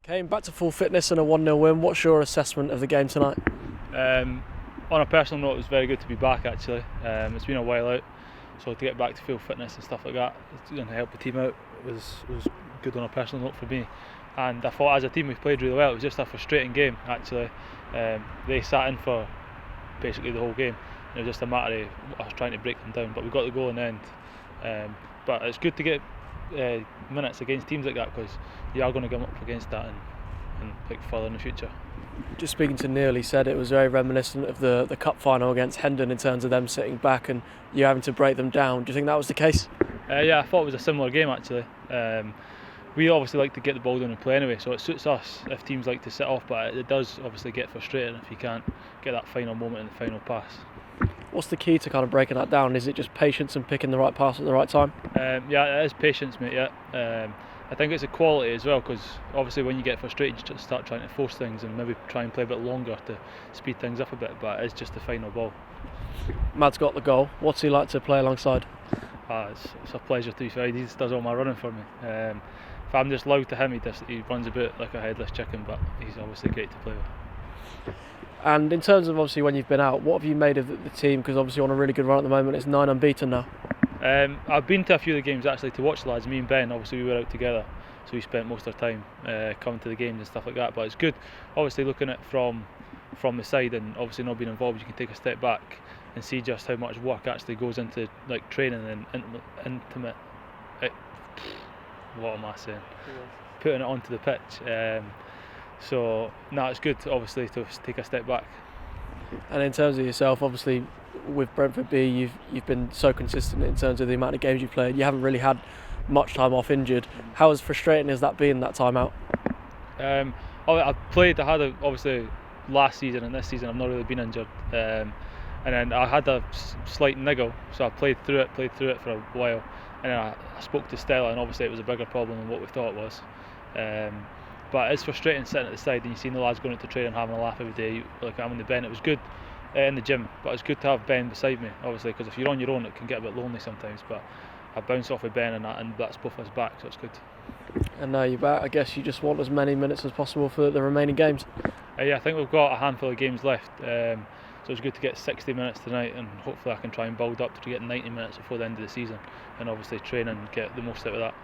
Kane, back to full fitness and a 1-0 win. What's your assessment of the game tonight? On a personal note, it was very good to be back actually. It's been a while out, so to get back to full fitness and stuff like that and help the team out was good on a personal note for me. And I thought as a team we played really well. It was just a frustrating game actually. They sat in for basically the whole game. It was just a matter of us trying to break them down, but we got the goal in the end. But it's good to get minutes against teams like that, because you are going to come up against that and look further in the future. Just speaking to Neil, he said it was very reminiscent of the cup final against Hendon in terms of them sitting back and you having to break them down. Do you think that was the case? Yeah, I thought it was a similar game actually. We obviously like to get the ball down and play anyway, so it suits us if teams like to sit off, but it does obviously get frustrating if you can't get that final moment in the final pass. What's the key to kind of breaking that down? Is it just patience and picking the right pass at the right time? Yeah, it is patience, mate, yeah. I think it's a quality as well, because obviously when you get frustrated you just start trying to force things and maybe try and play a bit longer to speed things up a bit, but it's just the final ball. Mad's got the goal. What's he like to play alongside? It's a pleasure to be fair. He just does all my running for me. If I'm just loud to him, he runs about like a headless chicken, but he's obviously great to play with. And in terms of obviously when you've been out, what have you made of the team? Because obviously you're on a really good run at the moment. It's 9 unbeaten now. I've been to a few of the games actually to watch the lads. Me and Ben, obviously we were out together, so we spent most of our time coming to the games and stuff like that. But it's good, obviously looking at it from the side and obviously not being involved, you can take a step back and see just how much work actually goes into like training and intimate. What am I saying? Putting it onto the pitch. So it's good obviously to take a step back. And in terms of yourself, obviously with Brentford B, you've been so consistent in terms of the amount of games you've played. You haven't really had much time off injured. How as frustrating has that been, that time out? I had obviously last season and this season I've not really been injured. And then I had a slight niggle, so I played through it for a while. And then I spoke to Stella, and obviously it was a bigger problem than what we thought it was. But it's frustrating sitting at the side and you see the lads going out to train and having a laugh every day. Like I'm in the Ben, it was good in the gym, but it's good to have Ben beside me, obviously, because if you're on your own it can get a bit lonely sometimes. But I bounce off with Ben and that's both us back, so it's good. And now you're back, I guess you just want as many minutes as possible for the remaining games. Yeah, I think we've got a handful of games left, so it's good to get 60 minutes tonight, and hopefully I can try and build up to get 90 minutes before the end of the season, and obviously train and get the most out of that.